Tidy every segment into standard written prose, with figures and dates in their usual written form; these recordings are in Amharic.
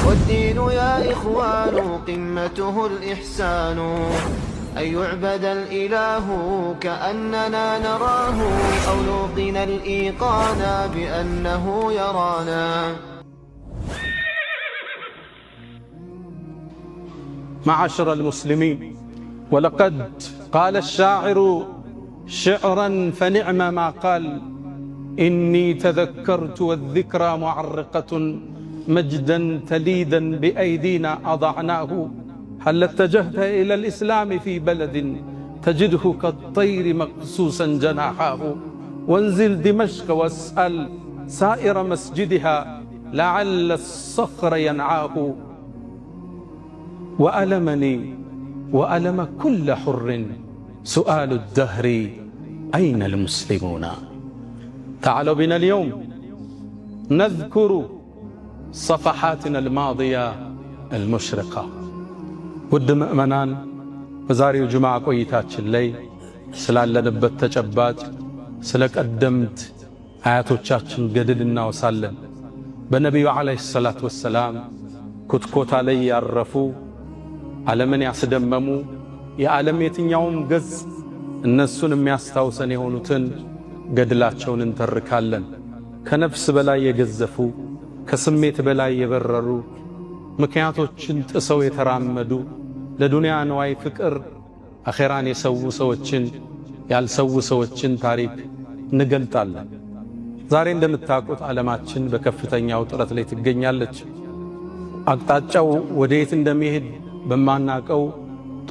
والدين يا إخوان قمته الإحسان، أن يعبد الإله كأننا نراه، أو نوقن الإيقان بأنه يرانا. معاشر المسلمين، ولقد قال الشاعر شعرا فنعم ما قال: إني تذكرت والذكرى معرقة، مجدا تليدا بأيدينا أضعناه. هل اتجهت إلى الإسلام في بلد تجده كالطير مقصوصا جناحاه؟ وانزل دمشق واسأل سائر مسجدها، لعل الصخر ينعاه. وألمني وألم كل حر سؤال الدهر: أين المسلمون؟ تعالوا بنا اليوم نذكر صفحاتنا الماضية المشرقة. ውድ ምእመናን፣ በዛሬው ጁምዓ ቆይታችን ላይ ስላለንበት ተጨባጭ ስለ ቀደምት አያቶቻችን ገድል እናወሳለን። በነቢዩ ዓለይሂ ሰላቱ ወሰላም ኩትኮታ ላይ ያረፉ፣ ዓለምን ያስደመሙ፣ የዓለም የትኛውም ገጽ እነሱን የሚያስታውሰን የሆኑትን ገድላቸውን እንተርካለን። ከነፍስ በላይ የገዘፉ፣ ከስሜት በላይ የበረሩ፣ ምክንያቶችን ጥሰው የተራመዱ፣ ለዱንያ ንዋይ ፍቅር አኼራን የሰው ሰዎችን ያልሰው ሰዎችን ታሪክ እንገልጣለን። ዛሬ እንደምታውቁት ዓለማችን በከፍተኛ ውጥረት ላይ ትገኛለች። አቅጣጫው ወደየት እንደሚሄድ በማናቀው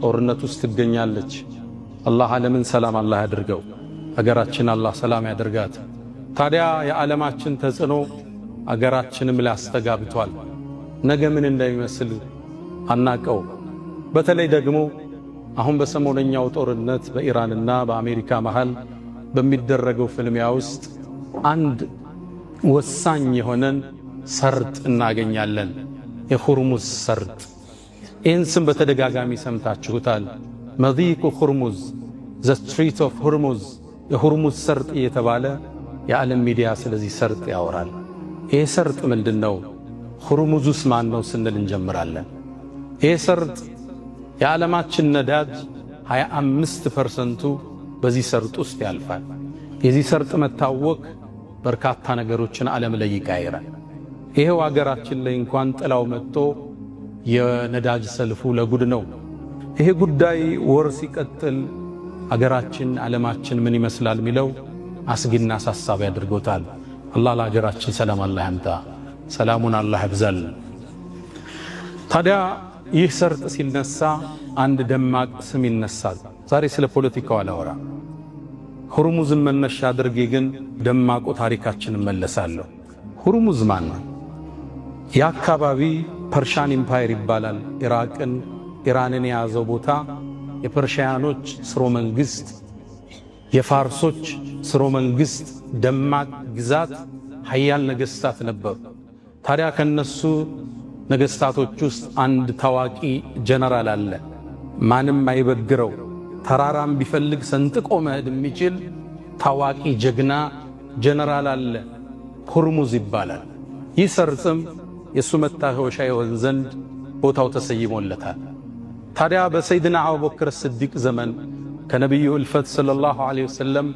ጦርነት ውስጥ ትገኛለች። አላህ ዓለምን ሰላም አላህ ያድርገው፣ አገራችን አላህ ሰላም ያድርጋት። ታዲያ የዓለማችን ተጽዕኖ አገራችንም ላይ አስተጋብቷል። ነገ ምን እንደሚመስል አናቀው። በተለይ ደግሞ አሁን በሰሞነኛው ጦርነት በኢራንና በአሜሪካ መሃል በሚደረገው ፍልሚያ ውስጥ አንድ ወሳኝ የሆነን ሰርጥ እናገኛለን፣ የሁርሙዝ ሰርጥ። ይህን ስም በተደጋጋሚ ሰምታችሁታል። መዲቁ ሁርሙዝ፣ ዘ ስትሪት ኦፍ ሁርሙዝ፣ የሁርሙዝ ሰርጥ እየተባለ የዓለም ሚዲያ ስለዚህ ሰርጥ ያወራል። ይህ ሰርጥ ምንድን ነው? ሁርሙዙስ ማን ነው ስንል እንጀምራለን። ይህ ሰርጥ የዓለማችን ነዳጅ 25% በዚህ ሰርጥ ውስጥ ያልፋል። የዚህ ሰርጥ መታወክ በርካታ ነገሮችን ዓለም ላይ ይቀይራል። ይሄው አገራችን ላይ እንኳን ጥላው መጥቶ የነዳጅ ሰልፉ ለጉድ ነው። ይሄ ጉዳይ ወር ሲቀጥል አገራችን ዓለማችን ምን ይመስላል የሚለው አስጊና አሳሳቢ አድርጎታል። አላህ ለአገራችን ሰላም አላህ ያምጣ፣ ሰላሙን አላህ ያብዛል። ታዲያ ይህ ሰርጥ ሲነሳ አንድ ደማቅ ስም ይነሳል። ዛሬ ስለ ፖለቲካው አላወራ፣ ሁርሙዝን መነሻ አድርጌ ግን ደማቁ ታሪካችን እመለሳለሁ። ሁርሙዝ ማን ነው? የአካባቢ ፐርሻን ኢምፓየር ይባላል። ኢራንን የያዘው ቦታ የፐርሺያኖች ስሮ መንግስት፣ የፋርሶች ስሮ መንግስት ደማቅ ግዛት ሀያል ነገስታት ነበሩ። ታዲያ ከነሱ ነገስታቶች ውስጥ አንድ ታዋቂ ጀነራል አለ። ማንም አይበግረው፣ ተራራም ቢፈልግ ሰንጥቆ መሄድ የሚችል ታዋቂ ጀግና ጀነራል አለ። ሁርሙዝ ይባላል። ይህ ሰርጽም የሱ መታወሻ ይሆን ዘንድ ቦታው ተሰይሞለታል። ታዲያ በሰይድና አቡበክር ስዲቅ ዘመን ከነቢዩ እልፈት ሰለላሁ ዐለይሂ ወሰለም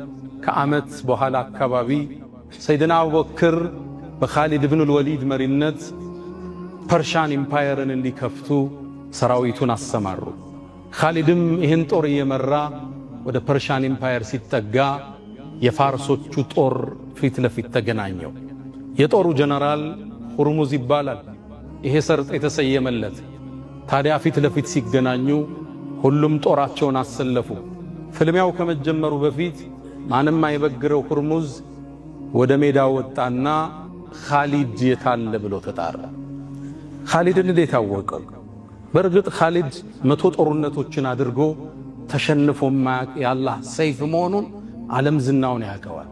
ከዓመት በኋላ አካባቢ ሰይድና አቡበክር በኻሊድ ብን አልወሊድ መሪነት ፐርሻን ኢምፓየርን እንዲከፍቱ ሰራዊቱን አሰማሩ። ኻሊድም ይህን ጦር እየመራ ወደ ፐርሻን ኢምፓየር ሲጠጋ የፋርሶቹ ጦር ፊት ለፊት ተገናኘው። የጦሩ ጀነራል ሁርሙዝ ይባላል፣ ይሄ ሰርጥ የተሰየመለት። ታዲያ ፊት ለፊት ሲገናኙ ሁሉም ጦራቸውን አሰለፉ። ፍልሚያው ከመጀመሩ በፊት ማንም አይበግረው ሁርሙዝ ወደ ሜዳ ወጣና ኻሊድ የታለ ብሎ ተጣራ። ኻሊድን እንዴት አወቀው? በእርግጥ ኻሊድ 100 ጦርነቶችን አድርጎ ተሸንፎ ማያቅ የአላህ ሰይፍ መሆኑን ዓለም ዝናውን ያውቀዋል።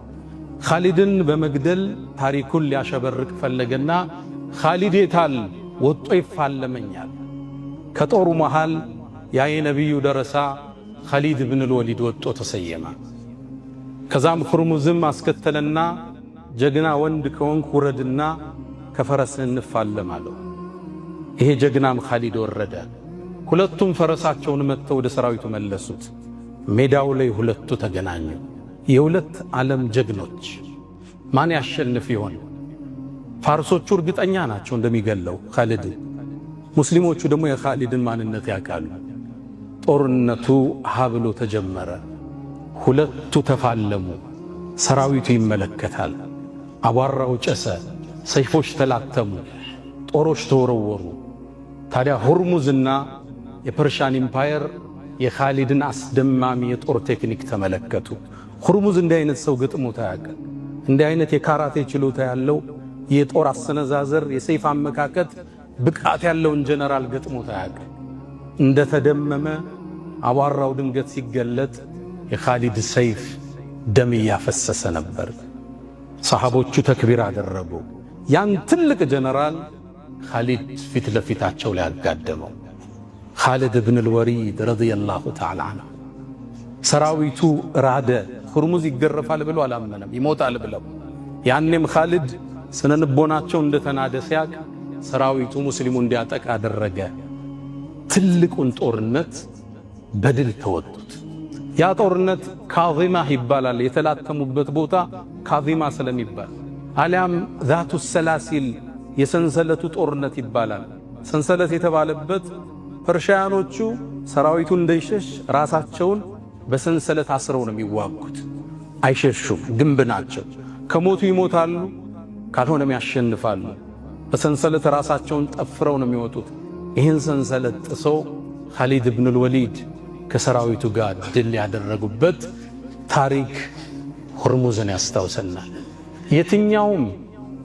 ኻሊድን በመግደል ታሪኩን ሊያሸበርቅ ፈለገና ኻሊድ የታል ወጦ ይፋለመኛል። ከጦሩ መሃል ያ የነቢዩ ደረሳ ኻሊድ ብን አልወሊድ ወጦ ተሰየመ። ከዛም ሁርሙዝም አስከተለና ጀግና ወንድ ከሆንክ ውረድና ከፈረስህ እንፋለም አለው። ይሄ ጀግናም ኻሊድ ወረደ። ሁለቱም ፈረሳቸውን መጥተው ወደ ሰራዊቱ መለሱት። ሜዳው ላይ ሁለቱ ተገናኙ። የሁለት ዓለም ጀግኖች ማን ያሸንፍ ይሆን? ፋርሶቹ እርግጠኛ ናቸው እንደሚገለው ኻሊድ። ሙስሊሞቹ ደግሞ የኻሊድን ማንነት ያውቃሉ። ጦርነቱ ሀብሎ ተጀመረ። ሁለቱ ተፋለሙ። ሰራዊቱ ይመለከታል። አቧራው ጨሰ፣ ሰይፎች ተላተሙ፣ ጦሮች ተወረወሩ። ታዲያ ሁርሙዝና የፐርሻን ኢምፓየር የኻሊድን አስደማሚ የጦር ቴክኒክ ተመለከቱ። ሁርሙዝ እንዲህ አይነት ሰው ገጥሞት አያውቅም። እንዲህ አይነት የካራቴ ችሎታ ያለው የጦር አሰነዛዘር፣ የሰይፍ አመካከት ብቃት ያለውን ጀነራል ገጥሞት አያውቅም። እንደተደመመ አቧራው ድንገት ሲገለጥ የኻሊድ ሰይፍ ደም እያፈሰሰ ነበር። ሰሃቦቹ ተክቢር አደረጉ። ያን ትልቅ ጀነራል ኻሊድ ፊት ለፊታቸው ላይ አጋደመው። ኻሊድ ብን አልወሊድ ረዲየላሁ ተዓላ ዐንሁ። ሰራዊቱ ራደ። ሁርሙዝ ይገረፋል ብሎ አላመነም፣ ይሞታል ብለው። ያኔም ኻሊድ ስነ ልቦናቸው እንደተናደ ሲያቅ ሰራዊቱ ሙስሊሙ እንዲያጠቃ አደረገ። ትልቁን ጦርነት በድል ተወጡት። ያ ጦርነት ካዚማ ይባላል። የተላተሙበት ቦታ ካዚማ ስለሚባል አሊያም ዛቱ ሰላሲል የሰንሰለቱ ጦርነት ይባላል። ሰንሰለት የተባለበት ፐርሺያኖቹ ሰራዊቱ እንዳይሸሽ ራሳቸውን በሰንሰለት አስረው ነው የሚዋጉት። አይሸሹም፣ ግንብ ናቸው። ከሞቱ ይሞታሉ፣ ካልሆነም ያሸንፋሉ። በሰንሰለት ራሳቸውን ጠፍረው ነው የሚወጡት። ይህን ሰንሰለት ጥሰው ኻሊድ ብን አልወሊድ ከሰራዊቱ ጋር ድል ያደረጉበት ታሪክ ሁርሙዝን ያስታውሰናል። የትኛውም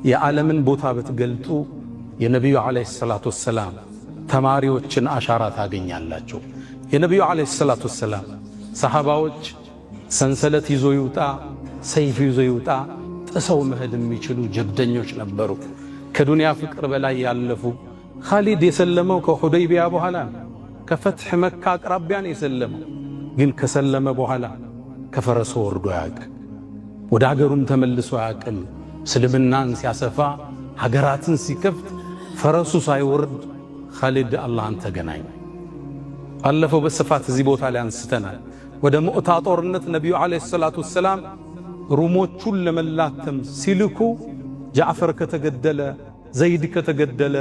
የዓለምን ቦታ ብትገልጡ የነቢዩ ዓለይሂ ሰላቱ ወሰላም ተማሪዎችን አሻራ ታገኛላችሁ። የነቢዩ ዓለይሂ ሰላቱ ወሰላም ሰሃባዎች ሰንሰለት ይዞ ይውጣ፣ ሰይፍ ይዞ ይውጣ ጥሰው መሄድ የሚችሉ ጀብደኞች ነበሩ። ከዱንያ ፍቅር በላይ ያለፉ። ኻሊድ የሰለመው ከሁደይቢያ በኋላ ከፈትሕ መካ አቅራቢያን የሰለመው ግን ከሰለመ በኋላ ከፈረሱ ወርዶ አያውቅም። ወደ አገሩም ተመልሶ አያውቅም። እስልምናን ሲያሰፋ ሀገራትን ሲከፍት ፈረሱ ሳይወርድ ኻሊድ አላህን ተገናኘ። ባለፈው በስፋት እዚህ ቦታ ላይ አንስተናል። ወደ ሙዕታ ጦርነት ነቢዩ ዓለይሂ ሰላቱ ወሰላም ሩሞቹን ለመላተም ሲልኩ ጃዕፈር ከተገደለ፣ ዘይድ ከተገደለ፣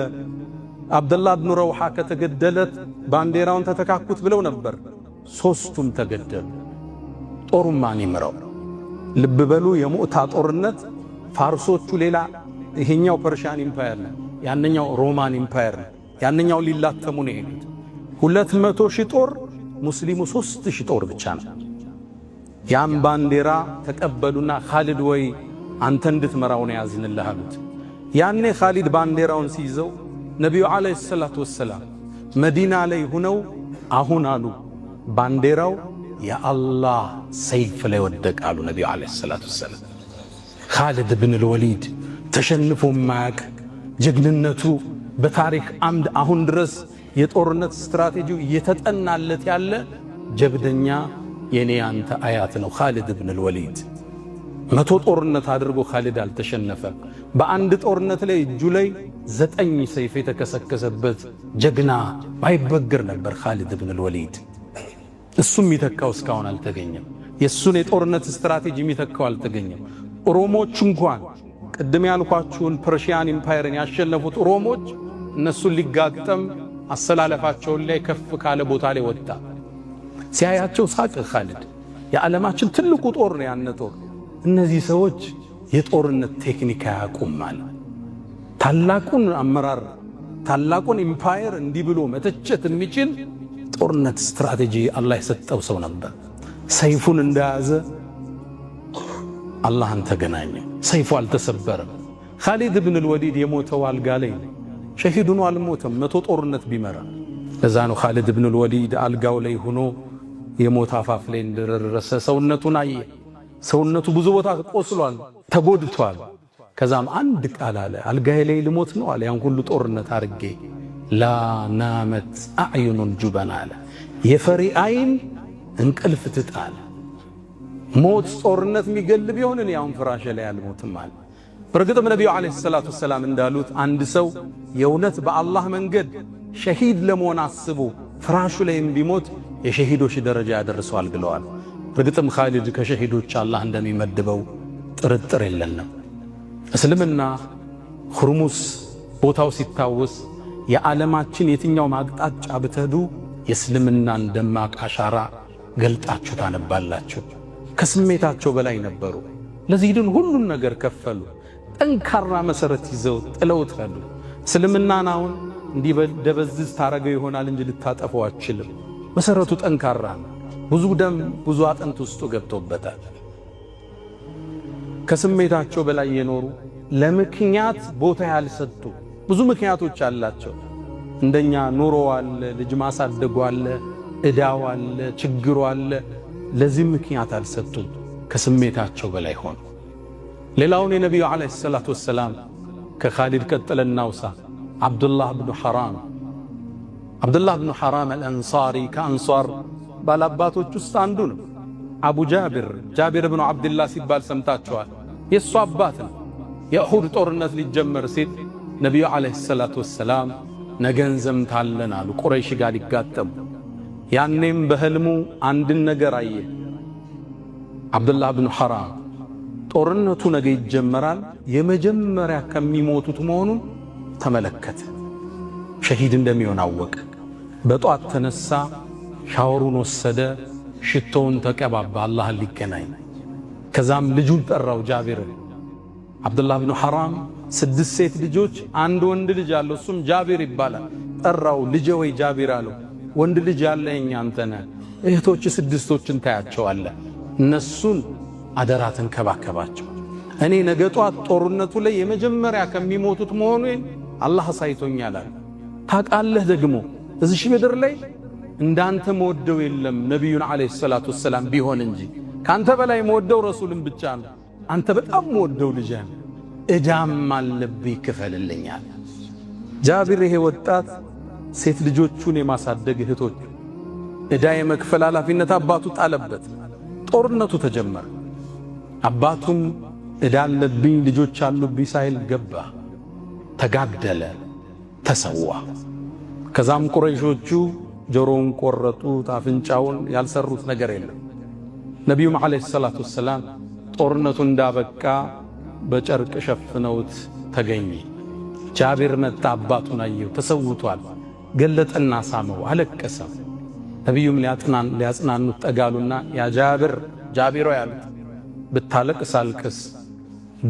አብደላህ ብኑ ረውሓ ከተገደለት ባንዲራውን ተተካኩት ብለው ነበር። ሦስቱም ተገደሉ። ጦሩን ማን ይምረው? ልብ በሉ፣ የሙዕታ ጦርነት ፋርሶቹ ሌላ፣ ይሄኛው ፐርሺያን ኢምፓየር ነው፣ ያንኛው ሮማን ኢምፓየር ነው። ያንኛው ሊላተሙ ነው የሄዱት። 200 ሺህ ጦር፣ ሙስሊሙ 3000 ጦር ብቻ ነው። ያን ባንዲራ ተቀበሉና ኻሊድ ወይ አንተ እንድትመራው ነው ያዝንልህ አሉት። ያኔ ኻሊድ ባንዲራውን ሲይዘው ነቢዩ ዓለይሂ ሰላቱ ወሰላም መዲና ላይ ሁነው አሁን አሉ ባንዲራው የአላህ ሰይፍ ላይ ወደቃሉ። ነቢዩ ዓለይሂ ሰላቱ ወሰላም ኻሊድ ብን አልወሊድ ተሸንፎ ማያቅ ጀግንነቱ በታሪክ አምድ አሁን ድረስ የጦርነት ስትራቴጂው እየተጠናለት ያለ ጀብደኛ የኔ አንተ አያት ነው ኻሊድ ብን አልወሊድ። 100 ጦርነት አድርጎ ኻሊድ አልተሸነፈም። በአንድ ጦርነት ላይ እጁ ላይ 9 ሰይፍ የተከሰከሰበት ጀግና ባይበግር ነበር ኻሊድ ብን አልወሊድ። እሱም የሚተካው እስካሁን አልተገኘም። የእሱን የጦርነት ስትራቴጂ የሚተካው አልተገኘም። ሮሞች እንኳን ቅድም ያልኳችሁን ፐርሺያን ኢምፓየርን ያሸነፉት ሮሞች እነሱን ሊጋጠም አሰላለፋቸውን ላይ ከፍ ካለ ቦታ ላይ ወጣ። ሲያያቸው ሳቅ ኻሊድ። የዓለማችን ትልቁ ጦር ነው ያነ ጦር። እነዚህ ሰዎች የጦርነት ቴክኒክ አያውቁም ማለት። ታላቁን አመራር ታላቁን ኢምፓየር እንዲህ ብሎ መተቸት የሚችል ጦርነት ስትራቴጂ አላህ የሰጠው ሰው ነበር። ሰይፉን እንደያዘ አላህን ተገናኘ። ሰይፉ አልተሰበረም። ኻሊድ ብን አልወሊድ የሞተው አልጋ ላይ ሸሂድ ሆኖ አልሞተም። 100 ጦርነት ቢመራ። ለዛ ነው ኻሊድ ብን አልወሊድ አልጋው ላይ ሆኖ የሞት አፋፍ ላይ እንደደረሰ ሰውነቱን አየ። ሰውነቱ ብዙ ቦታ ቆስሏል፣ ተጎድቷል። ከዛም አንድ ቃል አለ፣ አልጋዬ ላይ ልሞት ነው አለ። ያን ሁሉ ጦርነት አርጌ ላ ናመት አዕዩኑል ጁበን አለ፣ የፈሪ አይን እንቅልፍ ትጣል። ሞት ጦርነት የሚገል ቢሆን እኔ አሁን ፍራሽ ላይ አልሞትም አለ። በርግጥም ነቢዩ ዓለይሂ ሰላቱ ወሰላም እንዳሉት አንድ ሰው የእውነት በአላህ መንገድ ሸሂድ ለመሆን አስቦ ፍራሹ ላይም ቢሞት የሸሂዶች ደረጃ ያደርሰዋል ብለዋል። በርግጥም ኻሊድ ከሸሂዶች አላህ እንደሚመድበው ጥርጥር የለንም። እስልምና ሁርሙስ ቦታው ሲታወስ የዓለማችን የትኛውም አቅጣጫ ብትሄዱ የእስልምናን ደማቅ አሻራ ገልጣችሁ ታነባላችሁ። ከስሜታቸው በላይ ነበሩ። ለዚህ ግን ሁሉን ነገር ከፈሉ። ጠንካራ መሰረት ይዘው ጥለውት ሄዱ። እስልምናን አሁን እንዲደበዝዝ ታረገው ይሆናል እንጂ ልታጠፈው አትችልም። መሰረቱ ጠንካራ ነው። ብዙ ደም ብዙ አጥንት ውስጡ ገብቶበታል። ከስሜታቸው በላይ የኖሩ ለምክንያት ቦታ ያልሰጡ ብዙ ምክንያቶች አላቸው። እንደኛ ኑሮ አለ፣ ልጅ ማሳደጉ አለ፣ ዕዳው አለ፣ ችግሩ አለ። ለዚህ ምክንያት አልሰጡም። ከስሜታቸው በላይ ሆኑ። ሌላውን የነቢዩ ዓለይሂ ሰላቱ ወሰላም ከኻሊድ ቀጥለን እናውሳ። ዓብዱላህ ብኑ ሐራም አልአንሳሪ ከአንሷር ባላባቶች ውስጥ አንዱ ነው። አቡ ጃቢር ብኑ ዓብድላህ ሲባል ሰምታችኋል። የእሱ አባት ነው። የኡሑድ ጦርነት ሊጀመር ሲል ነቢዩ ዓለይሂ ሰላቱ ወሰላም ነገ እንዘምታለን አሉ፣ ቁረይሽ ጋር ሊጋጠሙ። ያኔም በሕልሙ አንድን ነገር አየ። ዓብዱላህ ብኑ ሐራም ጦርነቱ ነገ ይጀመራል፣ የመጀመሪያ ከሚሞቱት መሆኑን ተመለከተ። ሸሂድ እንደሚሆን አወቀ። በጧት ተነሳ፣ ሻወሩን ወሰደ፣ ሽቶውን ተቀባባ አላህን ሊገናኝ። ከዛም ልጁን ጠራው ጃቢርን። ዓብዱላህ ብኑ ሐራም 6 ሴት ልጆች፣ አንድ ወንድ ልጅ አለው፣ እሱም ጃቢር ይባላል። ጠራው። ልጄ ወይ ጃቢር አለው። ወንድ ልጅ ያለኝ አንተ ነህ፣ እህቶች 6ቶችን ታያቸዋለህ፣ እነሱን አደራ ተንከባከባቸው። እኔ ነገ ጧት ጦርነቱ ላይ የመጀመሪያ ከሚሞቱት መሆኑን አላህ አሳይቶኛል። ታውቃለህ ደግሞ እዚህ ምድር ላይ እንዳንተ መወደው የለም ነቢዩን ዓለይሂ ሰላቱ ወሰላም ቢሆን እንጂ ካንተ በላይ መወደው ረሱልን ብቻ ነው። አንተ በጣም መወደው ልጅ ነህ፣ ዕዳም አለብኝ ክፈልልኛል። ጃቢር ይሄ ወጣት ሴት ልጆቹን የማሳደግ እህቶች ዕዳ የመክፈል ኃላፊነት አባቱ ጣለበት። ጦርነቱ ተጀመረ። አባቱም ዕዳ አለብኝ ልጆች አሉብኝ ሳይል ገባ፣ ተጋደለ፣ ተሰዋ። ከዛም ቁረይሾቹ ጆሮውን ቆረጡት፣ አፍንጫውን። ያልሰሩት ነገር የለም። ነቢዩም ዓለይሂ ሰላቱ ወሰላም ጦርነቱ እንዳበቃ በጨርቅ ሸፍነውት ተገኘ። ጃቢር መጣ፣ አባቱን አየው፣ ተሰውቷል። ገለጠና ሳመው፣ አለቀሰ። ነቢዩም ሊያጽናኑት ጠጋሉና ያ ጃቢሮ ያሉት ብታለቅስ አልቅስ፣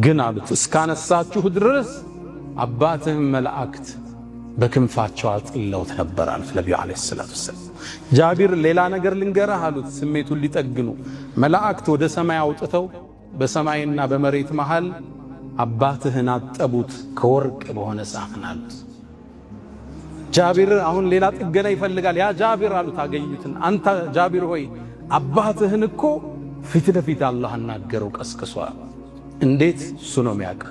ግን አሉት እስካነሳችሁ ድረስ አባትህም መላእክት በክንፋቸው አጥለውት ነበር አሉት ነቢዩ ዓለይሂ ሰላቱ ወሰላም። ጃቢር ሌላ ነገር ልንገርህ አሉት ስሜቱን ሊጠግኑ። መላእክት ወደ ሰማይ አውጥተው በሰማይና በመሬት መሃል አባትህን አጠቡት ከወርቅ በሆነ ሳህን አሉት። ጃቢር አሁን ሌላ ጥገና ይፈልጋል። ያ ጃቢር አሉት አገኙትን፣ አንተ ጃቢር ሆይ አባትህን እኮ ፊት ለፊት አላህ አናገረው ቀስቅሷል። እንዴት? እሱ ነው የሚያውቅ።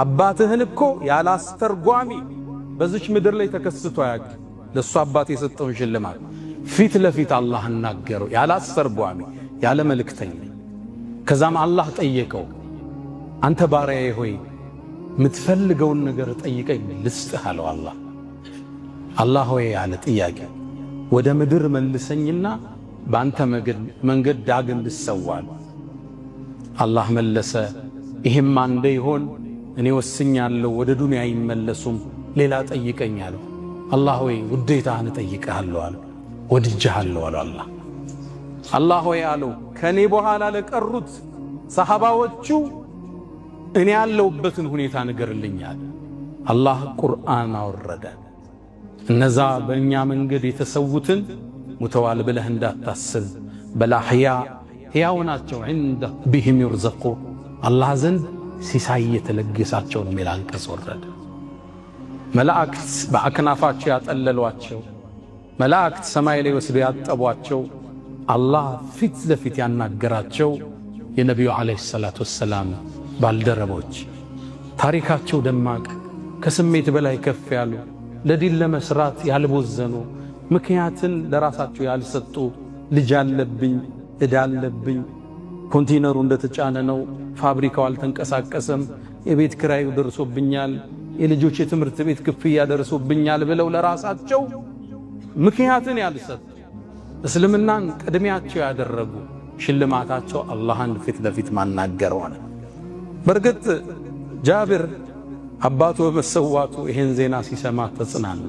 አባትህን እኮ ያለ አስተርጓሚ በዚች ምድር ላይ ተከስቶ ያውቅ። ለሱ አባት የሰጠውን ሽልማት ፊት ለፊት አላህ አናገረው ያለ አስተርጓሚ፣ ያለ መልእክተኛ። ከዛም አላህ ጠየቀው፣ አንተ ባሪያዬ ሆይ የምትፈልገውን ነገር ጠይቀኝ ልስጥህ አለው። አላህ ሆይ ያለ ጥያቄ ወደ ምድር መልሰኝና በአንተ መንገድ ዳግም ልሰዋል። አላህ መለሰ፣ ይህም አንደ ይሆን እኔ ወስኛለሁ፣ ወደ ዱንያ አይመለሱም፣ ሌላ ጠይቀኝ አለው። አላህ ሆይ ውዴታህን እጠይቅሃለሁ አለው። ወድጄሃለሁ አለው። አላህ ሆይ አለው ከኔ በኋላ ለቀሩት ሰሃባዎቹ እኔ ያለሁበትን ሁኔታ ንገርልኛል። አላህ ቁርአን አወረደ። እነዛ በእኛ መንገድ የተሰዉትን ሙተዋል ብለህ እንዳታስብ፣ በላ ሕያው ናቸው። ዐንደ ረቢሂም ዩርዘቁን አላህ ዘንድ ሲሳይ የተለገሳቸው ነው የሚል አንቀጽ ወረደ። መላእክት በአክናፋቸው ያጠለሏቸው፣ መላእክት ሰማይ ላይ ወስደው ያጠቧቸው፣ አላህ ፊት ለፊት ያናገራቸው የነቢዩ ዓለይሂ ሰላቱ ወሰላም ባልደረቦች ታሪካቸው ደማቅ፣ ከስሜት በላይ ከፍ ያሉ፣ ለዲን ለመስራት ያልቦዘኑ፣ ምክንያትን ለራሳቸው ያልሰጡ፣ ልጅ አለብኝ ዕዳ አለብኝ፣ ኮንቴነሩ እንደተጫነ ነው፣ ፋብሪካው አልተንቀሳቀሰም፣ የቤት ክራዩ ደርሶብኛል፣ የልጆች የትምህርት ቤት ክፍያ ደርሶብኛል ብለው ለራሳቸው ምክንያትን ያልሰጡ እስልምናን ቅድሚያቸው ያደረጉ ሽልማታቸው አላህን ፊት ለፊት ማናገር ሆነ። በርግጥ ጃብር አባቱ በመሰዋቱ ይሄን ዜና ሲሰማ ተጽናና።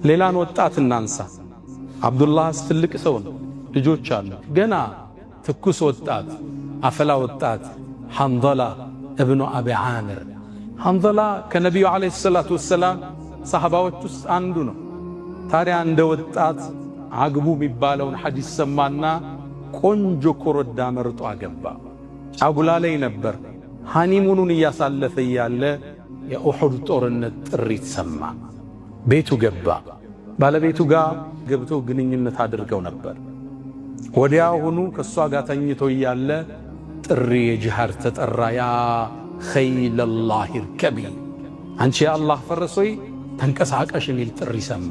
ሌላን ወጣት እናንሳ። አብዱላህስ ትልቅ ሰው ነው፣ ልጆች አሉ። ገና ትኩስ ወጣት አፈላ ወጣት ሐንዘላ እብኑ አቢ ዓምር። ሐንዘላ ከነቢዩ ዓለይሂ ሰላቱ ወሰላም ሰሐባዎች ውስጥ አንዱ ነው። ታዲያ እንደ ወጣት አግቡ የሚባለውን ሐዲስ ሰማና ቆንጆ ኮረዳ መርጦ አገባ። ጫጉላ ላይ ነበር። ሃኒሙኑን እያሳለፈ እያለ የኡሑድ ጦርነት ጥሪት ሰማ። ቤቱ ገባ። ባለቤቱ ጋር ገብተው ግንኙነት አድርገው ነበር። ወዲያውኑ ከሷ ጋር ተኝቶ እያለ ጥሪ የጂሃድ ተጠራ። ያ ኸይለላህ እርከቢ፣ አንቺ የአላህ ፈረስ ሆይ ተንቀሳቀሽ የሚል ጥሪ ሰማ።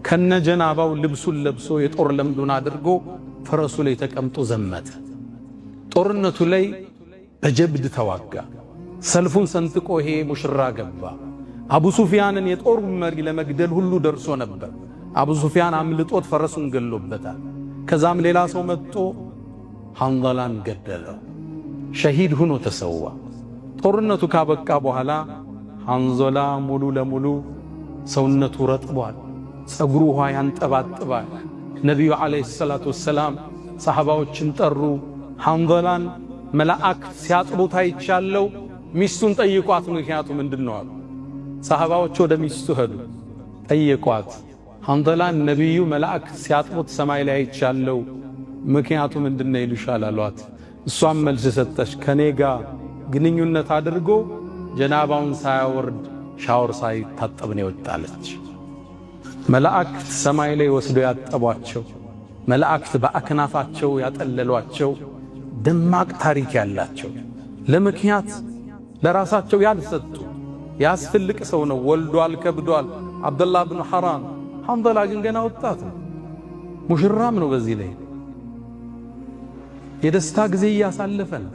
ከነ ጀናባው ልብሱን ለብሶ የጦር ለምዱን አድርጎ ፈረሱ ላይ ተቀምጦ ዘመተ። ጦርነቱ ላይ በጀብድ ተዋጋ። ሰልፉን ሰንጥቆ ይሄ ሙሽራ ገባ። አቡ ሱፊያንን የጦር መሪ ለመግደል ሁሉ ደርሶ ነበር። አቡ ሱፊያን አምልጦት ፈረሱን ገሎበታል። ከዛም ሌላ ሰው መጥቶ ሐንዘላን ገደለው። ሸሂድ ሆኖ ተሰዋ። ጦርነቱ ካበቃ በኋላ ሐንዘላ ሙሉ ለሙሉ ሰውነቱ ረጥቧል። ጸጉሩ ውሃ ያንጠባጥባል። ነቢዩ ዓለይሂ ሰላቱ ወሰላም ሰሐባዎችን ጠሩ። ሐንዘላን መላእክት ሲያጥቡት አይቻለው፣ ሚስቱን ጠይቋት ምክንያቱ ምንድነው አሉ። ሰሐባዎች ወደ ሚስቱ ሄዱ፣ ጠየቋት። ሐንዘላን ነቢዩ መላእክት ሲያጥቡት ሰማይ ላይ አይቻለው፣ ምክንያቱ ምንድነው ይሉሻል አሏት። እሷም መልስ ሰጠች፣ ከኔ ጋር ግንኙነት አድርጎ ጀናባውን ሳያወርድ ሻወር ሳይታጠብ ነው የወጣለች። መላእክት ሰማይ ላይ ወስዶ ያጠቧቸው፣ መላእክት በአክናፋቸው ያጠለሏቸው ደማቅ ታሪክ ያላቸው ለምክንያት ለራሳቸው ያልሰጡ ያስፈልቅ ሰው ነው። ወልዷል፣ ከብዷል። አብዱላህ ብን ሐራም። ሐንዘላ ግን ገና ወጣት ነው፣ ሙሽራም ነው። በዚህ ላይ የደስታ ጊዜ እያሳለፈ ነው።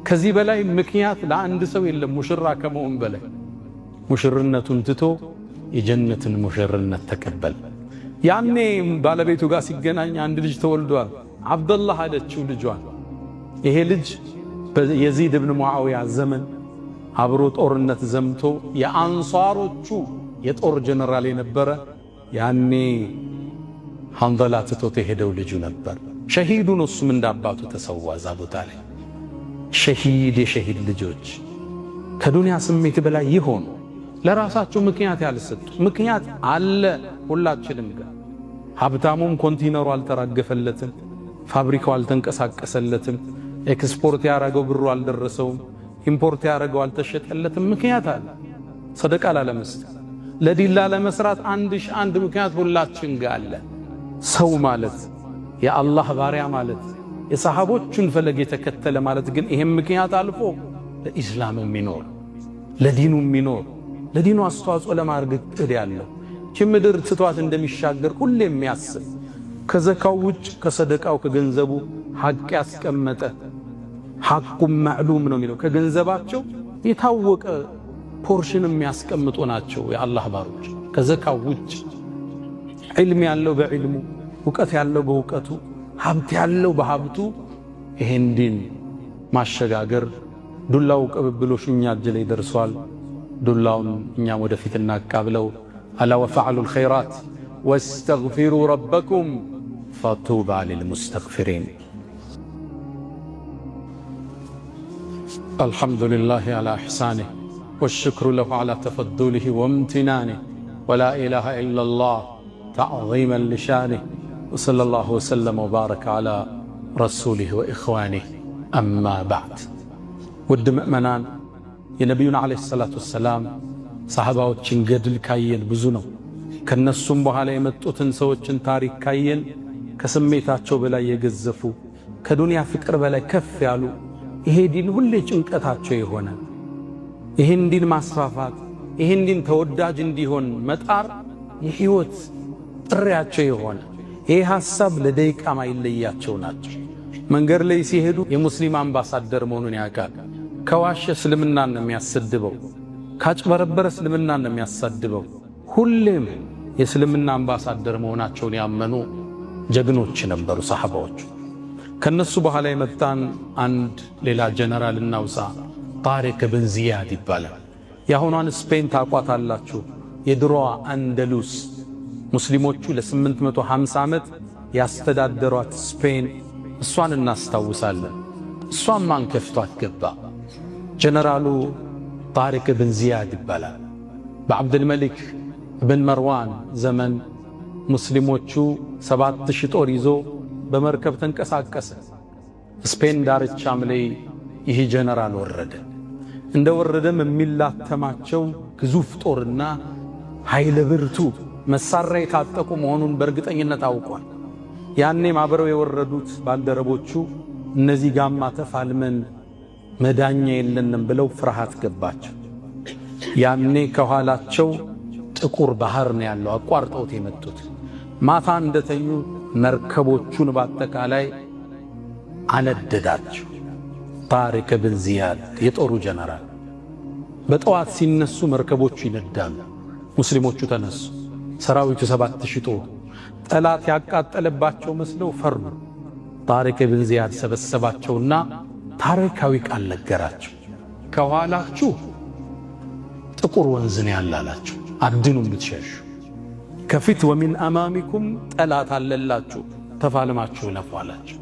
ከዚህ በላይ ምክንያት ለአንድ ሰው የለም ሙሽራ ከመሆን በላይ። ሙሽርነቱን ትቶ የጀነትን ሙሽርነት ተቀበል። ያኔ ባለቤቱ ጋር ሲገናኝ አንድ ልጅ ተወልዷል። አብዱላህ አለችው ልጇን። ይሄ ልጅ በየዚድ ብን ሙዓዊያ ዘመን አብሮ ጦርነት ዘምቶ የአንሷሮቹ የጦር ጀነራል የነበረ ያኔ ሐንዘላ ትቶት የሄደው ልጁ ነበር። ሸሂዱን እሱም እንዳባቱ ተሰዋ እዛ ቦታ ላይ። ሸሂድ የሸሂድ ልጆች ከዱንያ ስሜት በላይ ይሆኑ ለራሳቸው ምክንያት ያልሰጡ። ምክንያት አለ ሁላችንም ጋር። ሀብታሙም ኮንቲነሩ አልተራገፈለትም፣ ፋብሪካው አልተንቀሳቀሰለትም፣ ኤክስፖርት ያረገው ብሩ አልደረሰውም፣ ኢምፖርት ያረገው አልተሸጠለትም። ምክንያት አለ። ሰደቃ ላለመስጠት ለዲላ ለመስራት አንድ ምክንያት ሁላችን ጋር አለ። ሰው ማለት የአላህ ባሪያ ማለት የሰሃቦቹን ፈለግ የተከተለ ማለት ግን ይሄም ምክንያት አልፎ ለኢስላም የሚኖር ለዲኑ የሚኖር ለዲኑ አስተዋጽኦ ለማድረግ እቅድ ያለው ምድር ትቷት እንደሚሻገር ሁሌ የሚያስብ ከዘካው ውጭ ከሰደቃው ከገንዘቡ ሐቅ ያስቀመጠ ሐቁም ማዕሉም ነው የሚለው ከገንዘባቸው የታወቀ ፖርሽን የሚያስቀምጡ ናቸው የአላህ ባሮች። ከዘካው ውጭ ዒልም ያለው በዒልሙ፣ ዕውቀት ያለው በዕውቀቱ፣ ሀብት ያለው በሀብቱ ይሄን ዲን ማሸጋገር። ዱላው ቅብብሎሽ እኛ እጅ ላይ ደርሷል። ዱላውን እኛም ወደፊት እናቃብለው። አላ ወፈዐሉል ኸይራት ወስተግፊሩ ረበኩም ፈጡባ ሊልሙስተግፊሪን። አልሐምዱሊላሂ አላ ኢሕሳኒህ ወሽክሩ ለሁ አላ ተፈዱሊህ ወምትናኒህ ወላ ኢላሃ ኢለላህ ተዕዚመን ሊሻኒህ ወሰለላሁ ወሰለም ወባረከ አላ ረሱሊህ ወኢኽዋኒህ አማ ባዕድ። ውድ ምእመናን የነቢዩን ዓለይሂ ሰላቱ ወሰላም ሰሓባዎችን ገድል ካየን ብዙ ነው። ከነሱም በኋላ የመጡትን ሰዎችን ታሪክ ካየን ከስሜታቸው በላይ የገዘፉ ከዱንያ ፍቅር በላይ ከፍ ያሉ ይሄ ዲን ሁሌ ጭንቀታቸው የሆነ ይሄን ዲን ማስፋፋት ይሄን ዲን ተወዳጅ እንዲሆን መጣር የህይወት ጥሪያቸው የሆነ ይሄ ሐሳብ ለደቂቃ ማይለያቸው ናቸው። መንገድ ላይ ሲሄዱ የሙስሊም አምባሳደር መሆኑን ያውቃል። ከዋሸ እስልምናን ነው የሚያሰድበው፣ ካጭበረበረ እስልምናን ነው የሚያሳድበው። ሁሌም የእስልምና አምባሳደር መሆናቸውን ያመኑ ጀግኖች ነበሩ ሰሐባዎች። ከነሱ በኋላ የመጣን አንድ ሌላ ጀነራል እናውሳ። ጣሪቅ ብን ዚያድ ይባላል። የአሁኗን ስፔን ታቋታላችሁ። የድሮዋ አንደሉስ ሙስሊሞቹ ለ850 ዓመት ያስተዳደሯት ስፔን፣ እሷን እናስታውሳለን። እሷን ማን ከፍቷት ገባ? ጀነራሉ ጣሪቅ ብን ዚያድ ይባላል። በዓብድልመሊክ ብን መርዋን ዘመን ሙስሊሞቹ 7000 ጦር ይዞ በመርከብ ተንቀሳቀሰ። ስፔን ዳርቻም ላይ ይህ ጀነራል ወረደ። እንደ ወረደም የሚላተማቸው ግዙፍ ጦርና ኃይለ ብርቱ መሳሪያ የታጠቁ መሆኑን በእርግጠኝነት አውቋል። ያኔም አብረው የወረዱት ባልደረቦቹ እነዚህ ጋማ ተፋልመን መዳኛ የለንም ብለው ፍርሃት ገባቸው። ያኔ ከኋላቸው ጥቁር ባህር ነው ያለው፣ አቋርጠውት የመጡት። ማታ እንደተኙ መርከቦቹን በአጠቃላይ አነደዳቸው። ጣሪቅ ብን ዚያድ የጦሩ ጀነራል። በጠዋት ሲነሱ መርከቦቹ ይነዳሉ። ሙስሊሞቹ ተነሱ። ሰራዊቱ 7000 ጦር ጠላት ያቃጠለባቸው መስለው ፈሩ። ጣሪቅ ብን ዚያድ ሰበሰባቸውና ታሪካዊ ቃል ነገራቸው። ከኋላችሁ ጥቁር ወንዝ ነው ያላላችሁ፣ አድኑም ብትሸሹ። ከፊት ወሚን አማሚኩም ጠላት አለላችሁ፣ ተፋልማችሁ ለፉ አላቸው።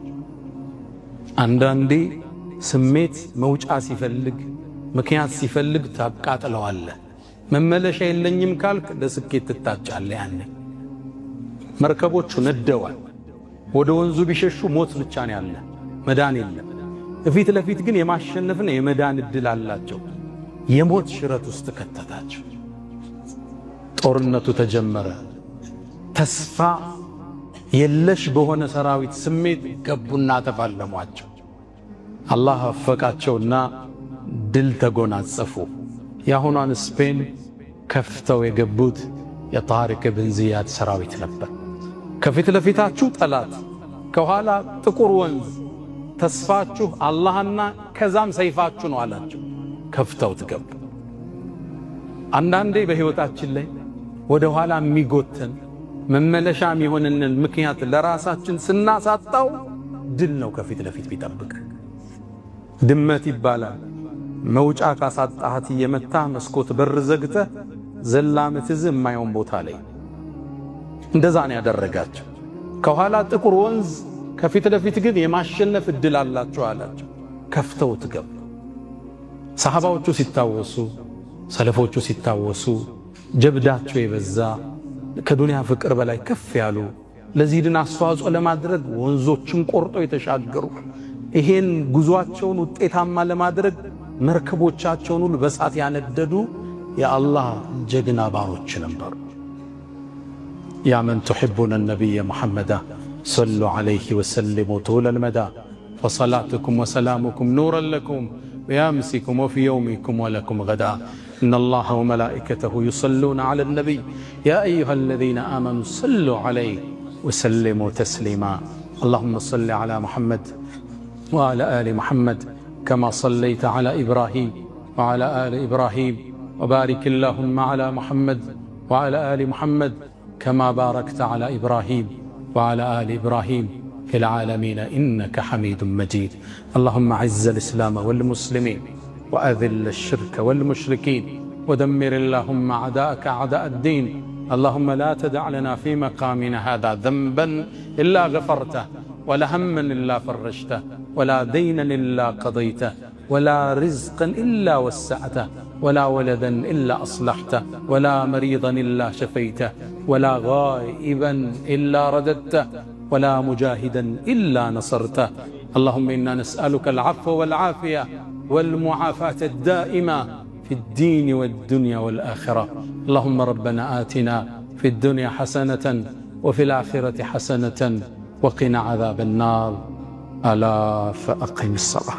አንዳንዴ ስሜት መውጫ ሲፈልግ ምክንያት ሲፈልግ ታቃጥለዋለህ። መመለሻ የለኝም ካልክ ለስኬት ትታጫለህ። ያኔ መርከቦቹ ነደዋል። ወደ ወንዙ ቢሸሹ ሞት ብቻ ነው ያለ፣ መዳን የለም። እፊት ለፊት ግን የማሸነፍና የመዳን እድል አላቸው። የሞት ሽረት ውስጥ ከተታቸው። ጦርነቱ ተጀመረ። ተስፋ የለሽ በሆነ ሰራዊት ስሜት ገቡና ተፋለሟቸው። አላህ አፈቃቸውና ድል ተጎናጸፉ። የአሁኗን ስፔን ከፍተው የገቡት የጣሪቅ ብን ዚያድ ሰራዊት ነበር። ከፊት ለፊታችሁ ጠላት፣ ከኋላ ጥቁር ወንዝ፣ ተስፋችሁ አላህና ከዛም ሰይፋችሁ ነው አላቸው። ከፍተው ገቡ። አንዳንዴ በሕይወታችን ላይ ወደ ኋላ የሚጎተን መመለሻ የሚሆንንን ምክንያት ለራሳችን ስናሳጣው ድል ነው ከፊት ለፊት ቢጠብቅ። ድመት ይባላል። መውጫ ካሳጣሃት እየመታ መስኮት በር ዘግተህ ዘላ ምትዝ የማይሆን ቦታ ላይ እንደዛ ነው ያደረጋቸው። ከኋላ ጥቁር ወንዝ፣ ከፊት ለፊት ግን የማሸነፍ እድል አላቸው አላቸው። ከፍተው ገቡ። ሰሃባዎቹ ሲታወሱ፣ ሰለፎቹ ሲታወሱ ጀብዳቸው የበዛ ከዱንያ ፍቅር በላይ ከፍ ያሉ ለዚህ ድን አስተዋጽኦ ለማድረግ ወንዞችን ቆርጠው የተሻገሩ ይሄን ጉዟቸውን ውጤታማ ለማድረግ መርከቦቻቸውን ሁሉ በሳት ያነደዱ የአላህ ጀግና ባሮች ነበሩ። ያ መን ትሕቡነ ነቢየ ሙሐመዳ ሰሉ ዐለይሂ ወሰሊሙ ጡለል መዳ ፈሰላቱኩም ወሰላሙኩም ኑረን ለኩም بأمسكم وفي يومكم ولكم غدا إن الله وملائكته يصلون على النبي يا أيها الذين آمنوا صلوا عليه وسلموا تسليما اللهم صل على محمد وعلى آل محمد كما صليت على إبراهيم وعلى آل إبراهيم وبارك اللهم على محمد وعلى آل محمد كما باركت على إبراهيم وعلى آل إبراهيم في العالمين إنك حميد مجيد اللهم أعز الإسلام والمسلمين وأذل الشرك والمشركين ودمر اللهم أعداءك أعداء الدين اللهم لا تدع لنا في مقامنا هذا ذنبا إلا غفرته ولا هما إلا فرجته ولا دينا إلا قضيته ولا رزقا إلا وسعته ولا ولدا إلا أصلحته ولا مريضا إلا شفيته ولا غائبا إلا رددته ولا مجاهدا إلا نصرته اللهم إنا نسألك العفو والعافية والمعافاة الدائمة في الدين والدنيا والآخرة اللهم ربنا آتنا في الدنيا حسنة وفي الآخرة حسنة وقنا عذاب النار ألا فأقم الصلاة